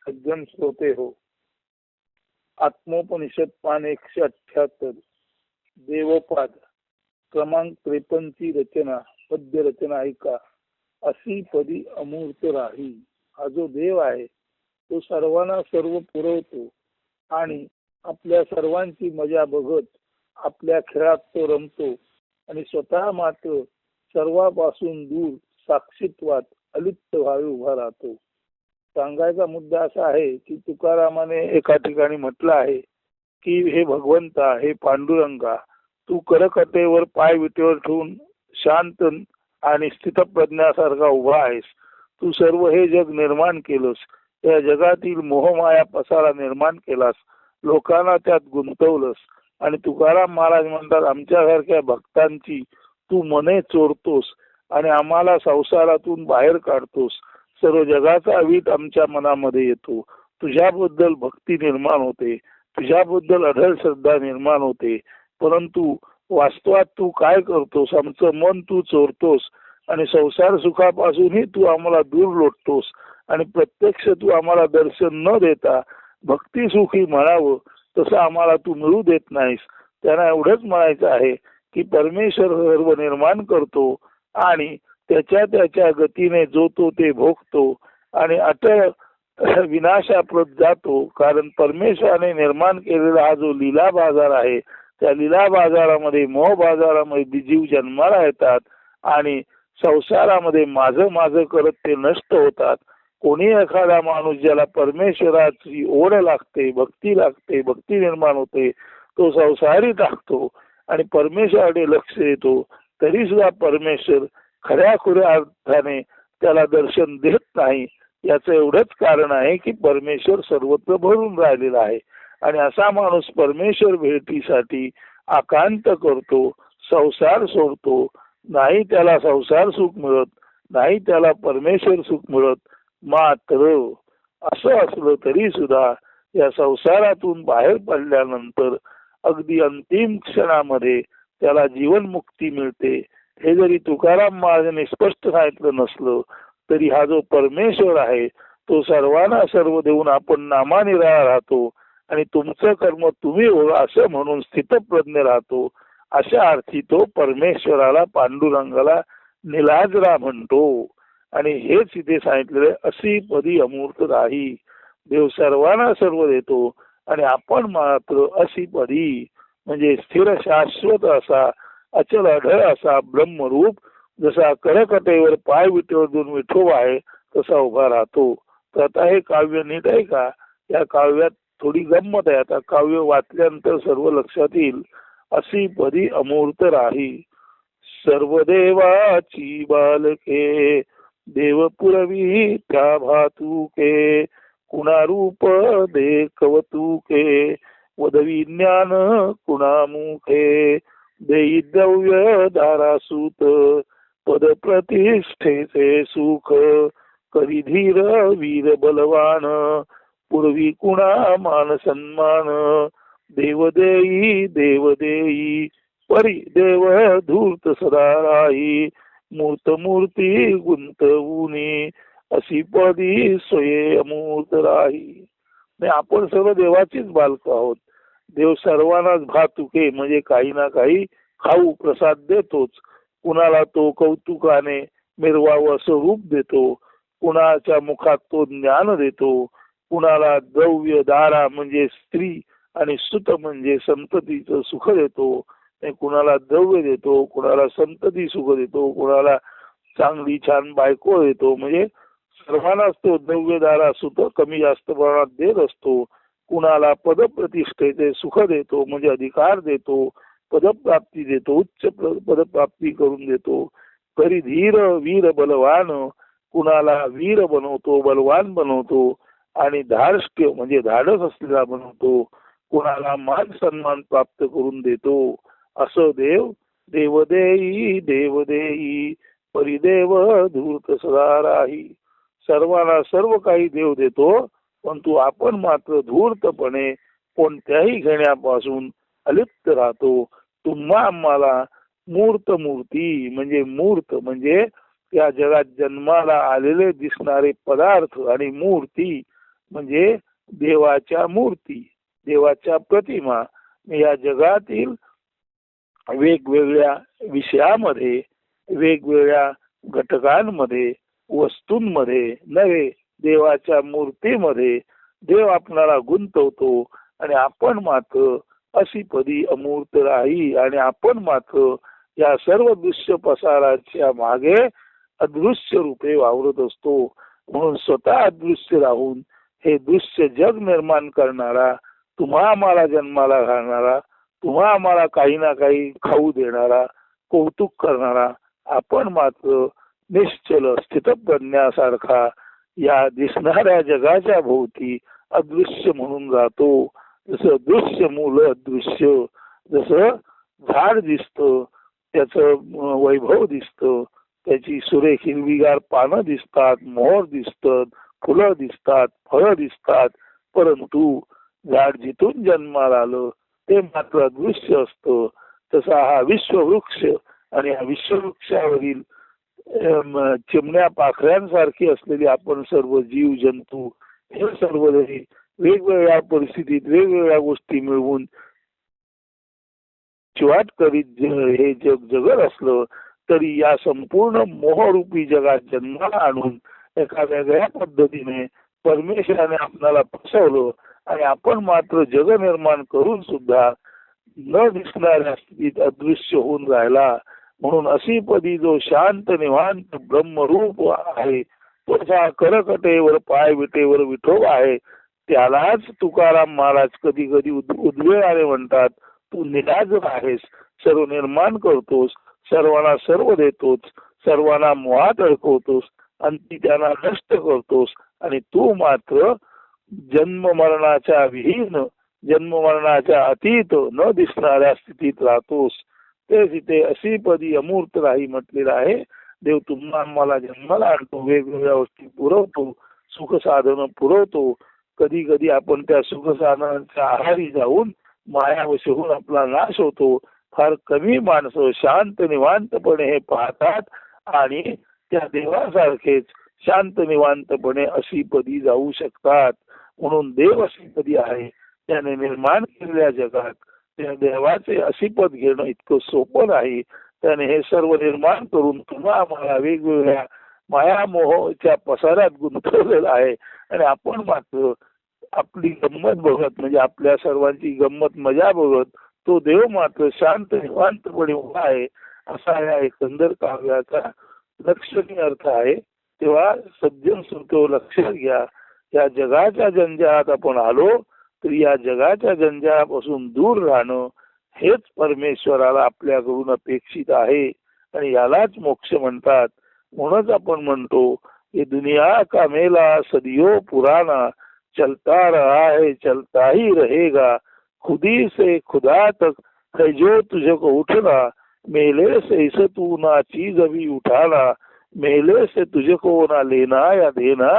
सज्जन श्रोते हो. आत्मोपनिषद पान 178 देवपाद क्रमांक 53 ची रचना पद्य रचना ऐका. अशी पदी अमूर्त राही. हा जो देव आहे तो सर्वांना सर्व पुरवतो आणि आपल्या सर्वांची मजा बघत आपल्या खेळात तो रमतो आणि स्वतः मात्र सर्वांपासून दूर साक्षीत्वात अलिप्त भावी उभा राहतो. सांगायचा मुद्दा असा आहे की तुकारामाने एका ठिकाणी म्हटलं आहे की हे भगवंता, हे पांडुरंगा, तू करकटेवर पाय विटेवर ठेवून शांत आणि स्थितप्रज्ञासारखा उभा आहेस. तू सर्व हे जग निर्माण केलंस. या जगातील मोहमाया पसारा निर्माण केलास. लोकांना त्यात गुंतवलंस आणि तुकाराम महाराज म्हणतात आमच्यासारख्या भक्तांची तू मने चोरतोस आणि आम्हाला संसारातून बाहेर काढतोस. सर्व जगाचा वीट आमच्या मनामध्ये येतो. तुझ्याबद्दल भक्ती निर्माण होते, तुझ्याबद्दल अढळ श्रद्धा निर्माण होते. परंतु वास्तवात तू काय करतोस? आमचं मन तू चोरतोस आणि संसार सुखापासूनही तू आम्हाला दूर लोटतोस आणि प्रत्यक्ष तू आम्हाला दर्शन न देता भक्ती सुखी म्हणावं तसं आम्हाला तू मिळू देत नाहीस. त्यांना एवढंच म्हणायचं आहे की परमेश्वर सर्व निर्माण करतो आणि त्याच्या गतीने जो तो ते भोगतो आणि अटळ विनाशाप्रत जातो. कारण परमेश्वराने निर्माण केलेला हा जो लीला बाजार आहे त्या लीला बाजारामध्ये मोह बाजारामध्ये जीव जन्माला येतात आणि संसारामध्ये माझं माझं करत ते नष्ट होतात. कोणी एखादा माणूस ज्याला परमेश्वराची ओढ लागते, भक्ती लागते, भक्ती निर्माण होते, तो संसारी टाकतो आणि परमेश्वराकडे लक्ष देतो, तरी सुद्धा परमेश्वर खऱ्या अर्थाने त्याला दर्शन देत नाही. याचं एवढंच कारण आहे की परमेश्वर सर्वत्र भरून राहिलेला आहे आणि असा माणूस परमेश्वर भेटीसाठी आकांत करतो, संसार सोडतो. नाही त्याला संसार सुख मिळत, नाही त्याला परमेश्वर सुख मिळत. मात्र असं असलं तरी सुद्धा या संसारातून बाहेर पडल्यानंतर अगदी अंतिम क्षणामध्ये त्याला जीवनमुक्ती मिळते. हे जरी तुकाराम महाराजांनी स्पष्ट सांगितलं नसलं तरी हा जो परमेश्वर आहे तो सर्वांना सर्व देऊन आपण नामानिराळा राहतो आणि तुमचं कर्म तुम्ही हो असं म्हणून स्थितप्रज्ञ राहतो. अशा अर्थी तो परमेश्वराला, पांडुरंगाला निलाजरा म्हणतो. आणि हेच इथे सांगितलेलं अशी पदी अमूर्त राही. देव सर्वांना सर्व देतो आणि आपण मात्र अशी पदी म्हणजे स्थिर शाश्वत असा अचल अढळ असा ब्रह्मरूप जसा करकटेवर पाय विटेवर देऊन विठोबा आहे तसा उभा राहतो. तर आता हे काव्य नीट आहे का? या काव्यात थोडी गंमत आहे. आता काव्य वाचल्यानंतर सर्व लक्षात येईल. अशी पदी अमूर्त राही. सर्व देवाची बालके देव पुरवी त्या भातुके कुणा रूप दे कवतुके वदवी ज्ञान कुणा मुखे देई द्रव्य दारासूत पद प्रतिष्ठेचे सुख करी धीर वीर बलवान पूर्वी कुणा मान सन्मान देव देई परी देव धूर्त सदा राही मूर्त मूर्ती गुंतवुनी अशी पदी स्वये अमूर्त राही. आपण सर्व देवाचीच बालक आहोत. देव सर्वांनाच भातुके म्हणजे काही ना काही खाऊ प्रसाद देतोच. कुणाला तो कौतुकाने मिरवावं असं रूप देतो, कुणाच्या मुखात तो ज्ञान देतो, कुणाला द्रव्य दारा म्हणजे स्त्री आणि सुत म्हणजे संततीचं सुख देतो, कुणाला द्रव्य देतो, कुणाला संतती सुख देतो, कुणाला चांगली छान बायको देतो. म्हणजे सर्वांनाच तो द्रव्यदारा सुख कमी जास्त प्रमाणात देत असतो. कुणाला पदप्रतिष्ठेचे सुख देतो म्हणजे अधिकार देतो, पदप्राप्ती देतो, उच्च पदप्राप्ती करून देतो. तरी धीर वीर बलवान कुणाला वीर बनवतो, बलवान बनवतो आणि धार्ष्ट्य म्हणजे धाडस असलेला बनवतो. कुणाला मान सन्मान प्राप्त करून देतो. असं देव देई परिदेव धूर्त सदा राही. सर्वांना सर्व काही देव देतो, परंतु आपण मात्र धूर्तपणे कोणत्याही घेण्यापासून अलिप्त राहतो. तुम्हा आम्हाला मूर्त म्हणजे या जगात जन्माला आलेले दिसणारे पदार्थ आणि मूर्ती म्हणजे देवाच्या मूर्ती, देवाच्या प्रतिमा या जगातील वेगवेगळ्या विषयामध्ये, वेगवेगळ्या घटकांमध्ये, वस्तूंमध्ये नव्हे, देवाच्या मूर्तीमध्ये देव आपणाला गुंतवतो आणि आपण मात्र अशी पदी अमूर्त राही आणि आपण मात्र या सर्व दृश्य पसाराच्या मागे अदृश्य रूपे वावरत असतो. म्हणून स्वतः अदृश्य राहून हे दृश्य जग निर्माण करणारा, तुम्हा आम्हाला जन्माला घालणारा, तुम्हा आम्हाला काही ना काही खाऊ देणारा, कौतुक करणारा, आपण मात्र निश्चल स्थितप्रज्ञासारखा या दिसणाऱ्या जगाच्या भोवती अदृश्य म्हणून राहतो. जसं दृश्य मूल अदृश्य, जसं झाड दिसतं, त्याचं वैभव दिसतं, त्याची सुरेख हिरवीगार पानं दिसतात, मोहर दिसतात, फुलं दिसतात, फळं दिसतात, परंतु झाड जिथून जन्माला आलं ते मात्र अदृश्य असतं. तसा हा विश्ववृक्ष आणि या विश्ववृक्षावरील चिमण्या पाखऱ्यांसारखी असलेली आपण सर्व जीव जंतू हे सर्व जरी वेगवेगळ्या परिस्थितीत वेगवेगळ्या गोष्टी मिळवून चिवाट करीत हे जग जगत असलं तरी या संपूर्ण मोहरूपी जगात जन्माला आणून एका वेगळ्या पद्धतीने परमेश्वराने आपल्याला फसवलं आणि आपण मात्र जग निर्माण करून सुद्धा न दिसणाऱ्या स्थितीत अदृश्य होऊन राहिला. म्हणून अशी पदी जो शांत निवांत ब्रह्मरूप आहे, तो ज्या करकटेवर पाय विटेवर विठोबा आहे, त्यालाच तुकाराम महाराज कधी कधी उद्वेगाने म्हणतात, तू निराजक आहेस, सर्व निर्माण करतोस, सर्वांना सर्व देतोस, सर्वांना मोहात अडकवतोस आणि त्यांना नष्ट करतोस आणि तू मात्र जन्म मरणाच्या विहीन, जन्म मरणाच्या अतीत न दिसणाऱ्या स्थितीत राहतोस. ते तिथे अशी पदी अमूर्त राही म्हटलेलं आहे. देव तुम्हाला आम्हाला जन्माला आणतो, वेगवेगळ्या गोष्टी पुरवतो, सुख साधन पुरवतो. कधी कधी आपण त्या सुख साधनांच्या आहारी जाऊन मायावश होऊन आपला नाश होतो. फार कमी माणसं शांत निवांतपणे हे पाहतात आणि त्या देवासारखेच शांत निवांतपणे अशी पदी जाऊ शकतात. म्हणून देव अशी पदी आहे, त्याने निर्माण केलेल्या जगात त्या देवाचे अशी पद घेणं इतकं सोपं नाही. त्याने हे सर्व निर्माण करून तुम्हा आम्हाला वेगवेगळ्या मायामोहाच्या पसाऱ्यात गुंतवलेलं आहे आणि आपण मात्र आपली गंमत बघत, म्हणजे आपल्या सर्वांची गंमत मजा बघत तो देव मात्र शांत निवांतपणे उभा आहे. असा या एकंदर काव्याचा लक्षणीय अर्थ आहे. तेव्हा सज्जन श्रोतो लक्षात घ्या, या जगाच्या जंजाळात आपण आलो तर या जगाच्या जंजाळापासून दूर राहणं हेच परमेश्वराला आपल्याकडून अपेक्षित आहे आणि यालाच मोक्ष म्हणतात. म्हणूनच आपण म्हणतो ये दुनिया का मेला सदियो पुराना, चलता रहा है चलता ही रहेगा, खुदी से खुदा तक है जो तुझको उठना, मेले से इस तू ना चीज अभी उठाना, मेले से तुझको ना लेना या देना,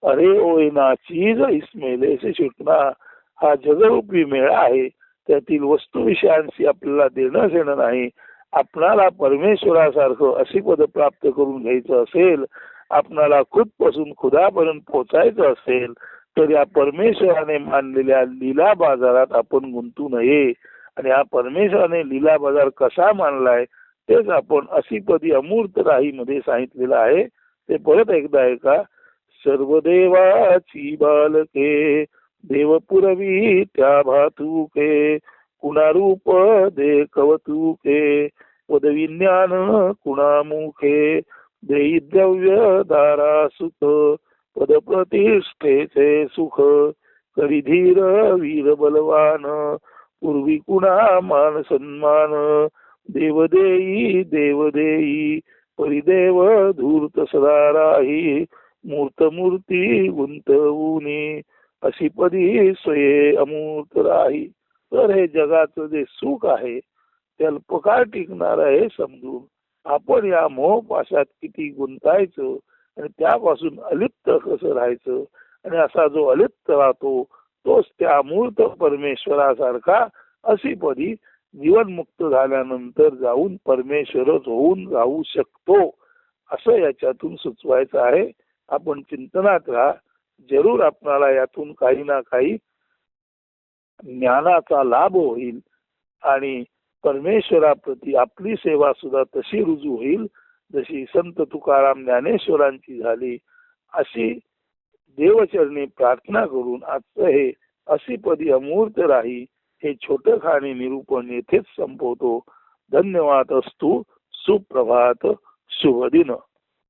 अरे ओय ना चीज इस मेले से छुटना. हा जगरूपी मेळा आहे, त्यातील वस्तू विषयांशी आपल्याला देणं घेणं नाही. आपणाला परमेश्वरासारखं अशी पद प्राप्त करून घ्यायचं असेल, आपणाला खुदपासून खुदापर्यंत पोचायचं असेल तर या परमेश्वराने मानलेल्या लीला बाजारात आपण गुंतू नये. आणि हा परमेश्वराने लीला बाजार कसा मानलाय तेच आपण अशी पदी अमूर्त राही मध्ये सांगितलेलं आहे. ते परत एकदा ऐका. सर्व देवाची बालके देवपुरवी त्या भातुके, कुणा रूप दे कवतुके, पदविज्ञान कुणा मुखे, देई द्रव्य दारा सुख, पद प्रतिष्ठेचे सुख, करी धीर वीर बलवान, पूर्वी कुणा मान सन्मान, देव देई परिदेव धूर्त सदा राही, मूर्त मूर्ती गुंतवूनी, अशी पदी स्वये अमूर्त राही. तर हे जगाचं जे सुख आहे ते अल्पकाळ टिकणार आहे समजून आपण या मोहपाशात किती गुंतायचं आणि त्यापासून अलिप्त कसं राहायचं, आणि असा जो अलिप्त राहतो तोच त्या अमूर्त परमेश्वरासारखा अशी पदी जीवनमुक्त झाल्यानंतर जाऊन परमेश्वरच होऊन राहू शकतो, असं याच्यातून सुचवायचं आहे. आपण चिंतनात राहा. जरूर आपणाला यातून काही ना काही ज्ञानाचा लाभ होईल आणि परमेश्वराप्रती आपली सेवा सुद्धा तशी रुजू होईल जशी संत तुकाराम ज्ञानेश्वरांची झाली. अशी देवचरणी प्रार्थना करून आजचं हे असीपदी अमूर्त राही हे छोटं खाणी निरूपण येथेच संपवतो. धन्यवाद. अस्तु. सुप्रभात. शुभ दिन.